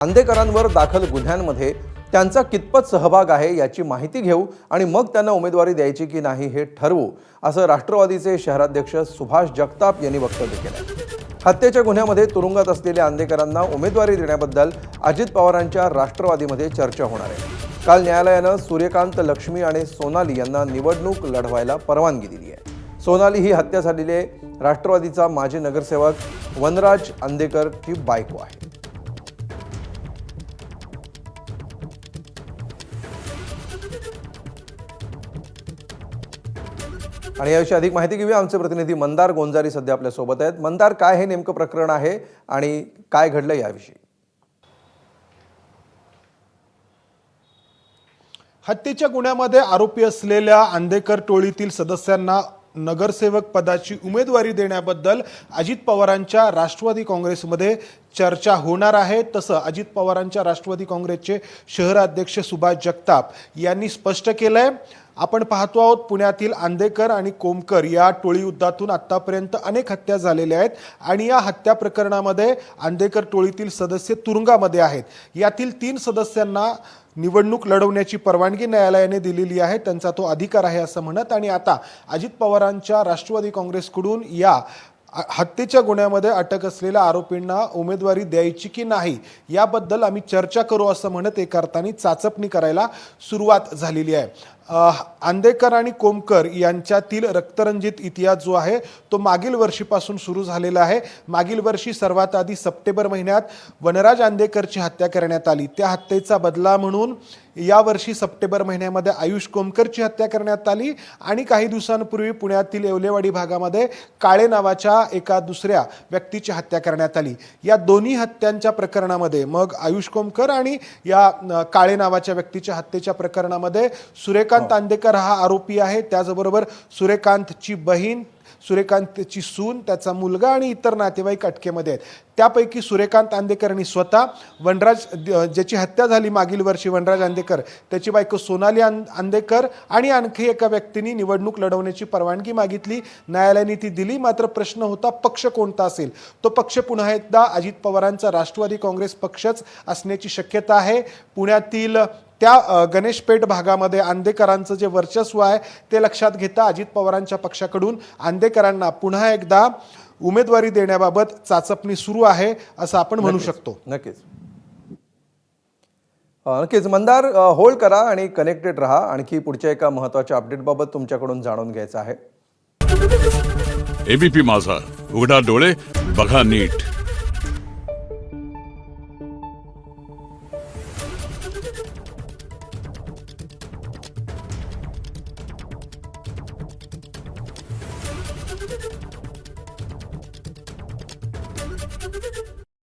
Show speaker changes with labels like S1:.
S1: आंदेकरांवर दाखल गुन्ह्यांमध्ये त्यांचा कितपत सहभाग आहे याची माहिती घेऊ आणि मग त्यांना उमेदवारी द्यायची की नाही हे ठरवू, असं राष्ट्रवादीचे शहराध्यक्ष सुभाष जगताप यांनी वक्तव्य केलं. हत्येच्या गुन्ह्यामध्ये तुरुंगात असलेल्या आंदेकरांना उमेदवारी देण्याबद्दल अजित पवारांच्या राष्ट्रवादीमध्ये चर्चा होणार आहे. काल न्यायालयानं सूर्यकांत लक्ष्मी आणि सोनाली यांना निवडणूक लढवायला परवानगी दिली आहे. सोनाली ही हत्या झालेले राष्ट्रवादीचा माजी नगरसेवक वनराज अंदेकरची बायको आहे. आणि याविषयी अधिक माहिती घेऊया. आमचे प्रतिनिधी मंदार गोंजारी सध्या आपल्या सोबत आहेत. मंदार, काय हे नेमकं प्रकरण आहे आणि काय घडलं याविषयी?
S2: हत्येच्या गुन्ह्यामध्ये आरोपी असलेल्या अंदेकर टोळीतील सदस्यांना नगरसेवक पदाची उमेदवारी देण्याबद्दल अजित पवारांच्या राष्ट्रवादी काँग्रेसमध्ये चर्चा होणार आहे. तसं अजित पवारांच्या राष्ट्रवादी काँग्रेसचे शहराध्यक्ष सुभाष जगताप यांनी स्पष्ट केलंय. आपण पाहतो आहोत, पुण्यातील अंदेकर आणि कोमकर या टोळी युद्धातून आतापर्यंत अनेक हत्या झालेल्या आहेत आणि या हत्या प्रकरणामध्ये अंदेकर टोळीतील सदस्य तुरुंगामध्ये आहेत. यातील 3 सदस्यांना निवडणूक लढवण्याची परवानगी न्यायालयाने दिलेली आहे. त्यांचा तो अधिकार आहे असं म्हणत, आणि आता अजित पवारांच्या राष्ट्रवादी काँग्रेसकडून या हत्येच्या गुन्ह्यामध्ये अटक असलेल्या आरोपींना उमेदवारी द्यायची की नाही याबद्दल आम्ही चर्चा करू असं म्हणत एका अर्थाने चाचपणी करायला सुरुवात झालेली आहे. अंदेकर आणि कोमकर यांच्यातील रक्तरंजित इतिहास जो आहे तो मागील वर्षीपासून सुरू झालेला आहे. मागील वर्षी सर्वात आधी सप्टेंबर महिन्यात वनराज अंदेकरची हत्या करण्यात आली. त्या हत्येचा बदला म्हणून यावर्षी सप्टेंबर महिन्यामध्ये आयुष कोमकरची हत्या करण्यात आली आणि काही दिवसांपूर्वी पुण्यातील येवलेवाडी भागामध्ये काळे नावाच्या एका दुसऱ्या व्यक्तीची हत्या करण्यात आली. या दोन्ही हत्यांच्या प्रकरणामध्ये, मग आयुष कोमकर आणि या काळे नावाच्या व्यक्तीच्या हत्येच्या प्रकरणामध्ये सूर्यकांत अंदेकर हा आरोपी आहे. त्याचबरोबर सूर्यकांतची बहीण, सूर्यकांतची सून, त्याचा मुलगा आणि इतर नातेवाईक अटकेमध्ये आहेत. त्यापैकी सूर्यकांत अंदेकरांनी स्वतः वनराज, ज्याची हत्या झाली मागील वर्षी, वनराज अंदेकर, त्याची बायको सोनाली अंदेकर आणि आणखी एका व्यक्तीने निवडणूक लढवण्याची परवानगी मागितली. न्यायालयाने ती दिली. मात्र प्रश्न होता पक्ष कोणता असेल. तो पक्ष पुन्हा एकदा अजित पवारांचा राष्ट्रवादी काँग्रेस पक्षच असण्याची शक्यता आहे. पुण्यातील त्या गणेशपेठ भागामध्ये अंदेकरांचं जे वर्चस्व आहे ते लक्षात घेता अजित पवारांच्या पक्षाकडून अंदेकरांना पुन्हा एकदा उमेदवारी देण्याबाबत चाचपणी सुरू आहे असं आपण म्हणू शकतो.
S1: नक्कीच मंदार, होल्ड करा आणि कनेक्टेड राहा. आणखी पुढच्या एका महत्त्वाच्या अपडेटबाबत तुमच्याकडून जाणून घ्यायचं आहे.
S3: एबीपी माझा, उघडा डोळे बघा नीट.